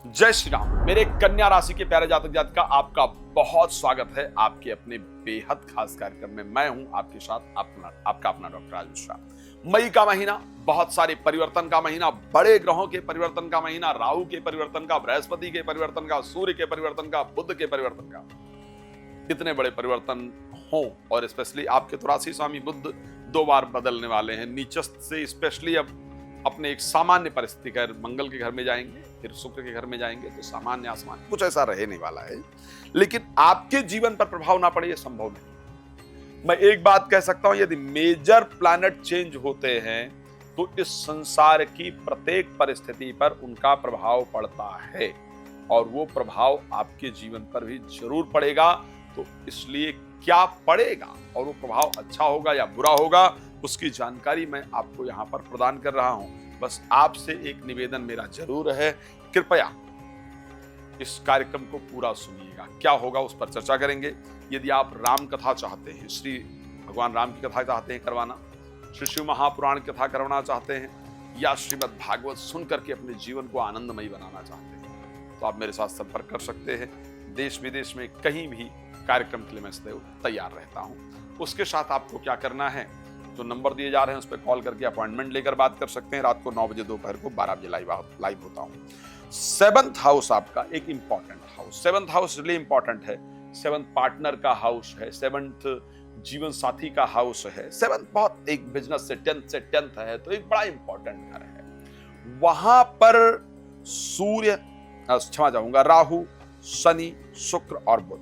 जय श्री राम। मेरे कन्या राशि के प्यारे जातक जातिका, आपका बहुत स्वागत है आपके अपने बेहद खास कार्यक्रम में। मैं हूं आपके साथ आपका अपना डॉक्टर राज मिश्रा। मई का महीना बहुत सारे परिवर्तन का महीना, बड़े ग्रहों के परिवर्तन का महीना, राहु के परिवर्तन का, बृहस्पति के परिवर्तन का, सूर्य के परिवर्तन का, बुध के परिवर्तन का। इतने बड़े परिवर्तन हो और स्पेशली आपके तो राशि स्वामी बुध 2 बार बदलने वाले हैं नीचस्थ से, स्पेशली अब अपने एक सामान्य परिस्थिति का मंगल के घर में जाएंगे, फिर शुक्र के घर में जाएंगे, तो सामान्य आसमान कुछ ऐसा रहने वाला है। लेकिन आपके जीवन पर प्रभाव ना पड़े ये संभव नहीं। मैं एक बात कह सकता हूं, यदि मेजर प्लैनेट चेंज होते हैं तो इस संसार की प्रत्येक परिस्थिति पर उनका प्रभाव पड़ता है और वो प्रभाव आपके जीवन पर भी जरूर पड़ेगा। तो इसलिए क्या पड़ेगा और वो प्रभाव अच्छा होगा या बुरा होगा, उसकी जानकारी मैं आपको यहां पर प्रदान कर रहा हूं। बस आपसे एक निवेदन मेरा जरूर है, कृपया इस कार्यक्रम को पूरा सुनिएगा। क्या होगा उस पर चर्चा करेंगे। यदि आप राम कथा चाहते हैं, श्री भगवान राम की कथा चाहते हैं करवाना, श्री शिव महापुराण की कथा करवाना चाहते हैं, या श्रीमद् भागवत सुन करके अपने जीवन को आनंदमयी बनाना चाहते हैं, तो आप मेरे साथ संपर्क कर सकते हैं। देश विदेश में कहीं भी कार्यक्रम के लिए मैं सदैव तैयार रहता हूं। उसके साथ आपको क्या करना है, जो नंबर दिए जा रहे हैं उस पर कॉल करके अपॉइंटमेंट लेकर बात कर सकते हैं। रात को 9 बजे, दोपहर को 12 बजे लाइव होता हूं। 7th हाउस आपका एक important house, 7th house really important है। 7th पार्टनर का हाउस है, 7th जीवन साथी का हाउस है, 7th बहुत एक बिजनेस से 10th है, तो एक बड़ा इंपॉर्टेंट घर है। वहां पर सूर्य, क्षमा चाहूंगा, राहु, शनि, शुक्र और बुध,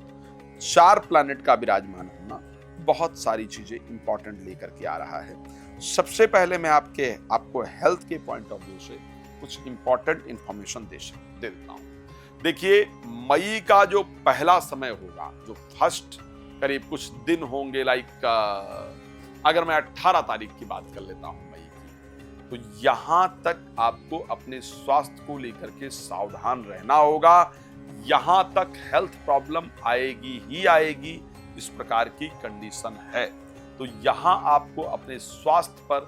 4 प्लैनेट का विराजमान होना बहुत सारी चीजें इंपॉर्टेंट लेकर के आ रहा है। सबसे पहले मैं आपको हेल्थ के पॉइंट ऑफ व्यू से कुछ इंपॉर्टेंट इंफॉर्मेशन दे देता हूं। देखिए, मई का जो पहला समय होगा, जो फर्स्ट करीब कुछ दिन होंगे, अगर मैं 18 तारीख की बात कर लेता हूं मई की, तो यहां तक आपको अपने स्वास्थ्य को लेकर के सावधान रहना होगा। यहां तक हेल्थ प्रॉब्लम आएगी ही आएगी, इस प्रकार की कंडीशन है। तो यहां आपको अपने स्वास्थ्य पर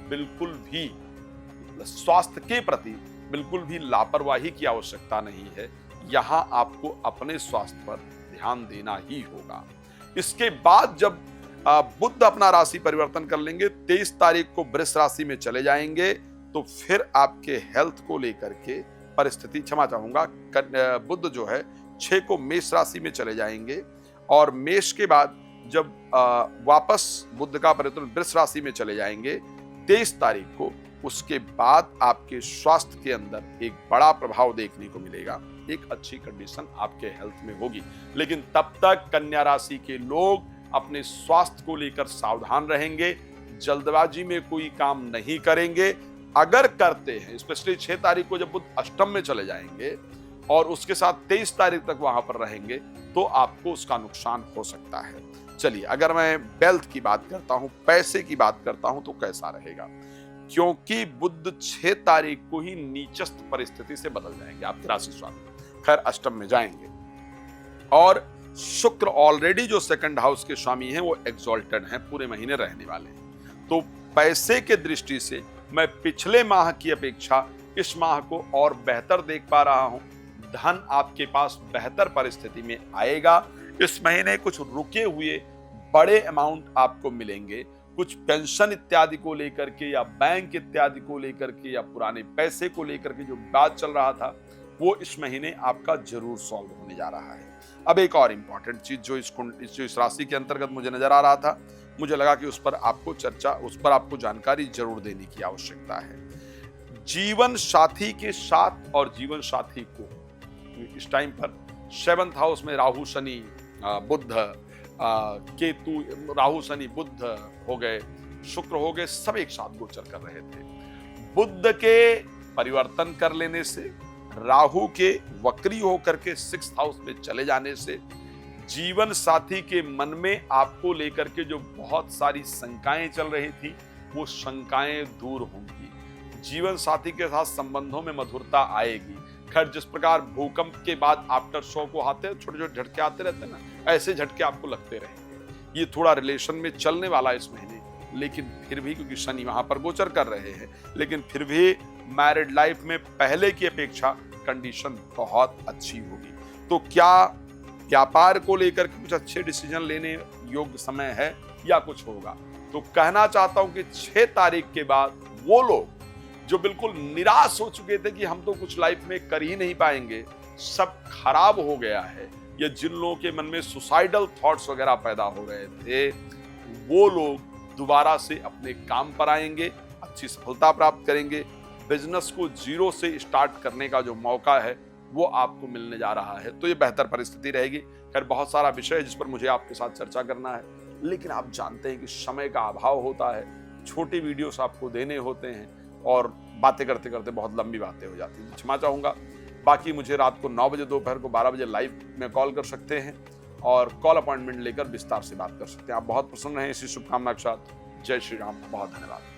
बिल्कुल भी, स्वास्थ्य के प्रति बिल्कुल भी लापरवाही की आवश्यकता नहीं है। यहां आपको अपने स्वास्थ्य पर ध्यान देना ही होगा। इसके बाद जब बुध अपना राशि परिवर्तन कर लेंगे, 23 तारीख को वृष राशि में चले जाएंगे, तो फिर आपके हेल्थ को लेकर के परिस्थिति, क्षमा चाहूंगा, बुध जो है 6 को मेष राशि में चले जाएंगे और मेष के बाद जब वापस बुध का परिवर्तन वृष राशि में चले जाएंगे 23 तारीख को, उसके बाद आपके स्वास्थ्य के अंदर एक बड़ा प्रभाव देखने को मिलेगा। एक अच्छी कंडीशन आपके हेल्थ में होगी। लेकिन तब तक कन्या राशि के लोग अपने स्वास्थ्य को लेकर सावधान रहेंगे, जल्दबाजी में कोई काम नहीं करेंगे। अगर करते हैं, स्पेशली 6 तारीख को जब बुध अष्टम में चले जाएंगे और उसके साथ 23 तारीख तक वहां पर रहेंगे, तो आपको उसका नुकसान हो सकता है। चलिए, अगर मैं वेल्थ की बात करता हूं, पैसे की बात करता हूं, तो कैसा रहेगा, क्योंकि बुध 6 तारीख को ही नीचस्थ परिस्थिति से बदल जाएंगे, आपके राशि स्वामी खैर अष्टम में जाएंगे, और शुक्र ऑलरेडी जो 2nd हाउस के स्वामी हैं वो एक्सॉल्टेड हैं, पूरे महीने रहने वाले हैं। तो पैसे के दृष्टि से मैं पिछले माह की अपेक्षा इस माह को और बेहतर देख पा रहा हूं। धन आपके पास बेहतर परिस्थिति में आएगा। इस महीने कुछ रुके हुए बड़े अमाउंट आपको मिलेंगे। कुछ पेंशन इत्यादि को लेकर के, या बैंक इत्यादि को लेकर के, या पुराने पैसे को लेकर के जो बात चल रहा था, वो इस महीने आपका जरूर सॉल्व होने जा रहा है। अब एक और इंपॉर्टेंट चीज जो इस राशि के अंतर्गत मुझे नजर आ रहा था, मुझे लगा कि उस पर आपको जानकारी जरूर देने की आवश्यकता है। जीवन साथी के साथ और जीवन साथी को इस टाइम पर 7th हाउस में राहु, शनि, बुध, केतु, राहु, शनि, बुध हो गए, शुक्र हो गए, सब एक साथ गोचर कर रहे थे। बुध के परिवर्तन कर लेने से, राहु के वक्री होकर के 6th हाउस में चले जाने से, जीवन साथी के मन में आपको लेकर के जो बहुत सारी शंकाएं चल रही थी, वो शंकाएं दूर होंगी। जीवन साथी के साथ संबंधों में मधुरता आएगी। खैर, जिस प्रकार भूकंप के बाद आफ्टर शो को आते हैं, छोटे छोटे झटके आते रहते हैं ना, ऐसे झटके आपको लगते रहेंगे। ये थोड़ा रिलेशन में चलने वाला है इस महीने, लेकिन फिर भी क्योंकि शनि वहां पर गोचर कर रहे हैं, लेकिन फिर भी मैरिड लाइफ में पहले की अपेक्षा कंडीशन बहुत अच्छी होगी। तो क्या व्यापार को लेकर के कुछ अच्छे डिसीजन लेने योग्य समय है या कुछ होगा? तो कहना चाहता हूं कि 6 तारीख के बाद वो लोग जो बिल्कुल निराश हो चुके थे कि हम तो कुछ लाइफ में कर ही नहीं पाएंगे, सब खराब हो गया है, या जिन लोगों के मन में सुसाइडल थॉट्स वगैरह पैदा हो रहे थे, वो लोग दोबारा से अपने काम पर आएंगे, अच्छी सफलता प्राप्त करेंगे। बिजनेस को जीरो से स्टार्ट करने का जो मौका है वो आपको मिलने जा रहा है, तो ये बेहतर परिस्थिति रहेगी। खैर, बहुत सारा विषय है जिस पर मुझे आपके साथ चर्चा करना है, लेकिन आप जानते हैं कि समय का अभाव होता है, छोटी वीडियोस आपको देने होते हैं और बातें करते करते बहुत लंबी बातें हो जाती हैं। क्षमा चाहूंगा। बाकी मुझे रात को 9 बजे, दोपहर को 12 बजे लाइव में कॉल कर सकते हैं और कॉल अपॉइंटमेंट लेकर विस्तार से बात कर सकते हैं। आप बहुत प्रसन्न रहें, इसी शुभकामना के साथ। जय श्री राम। बहुत धन्यवाद।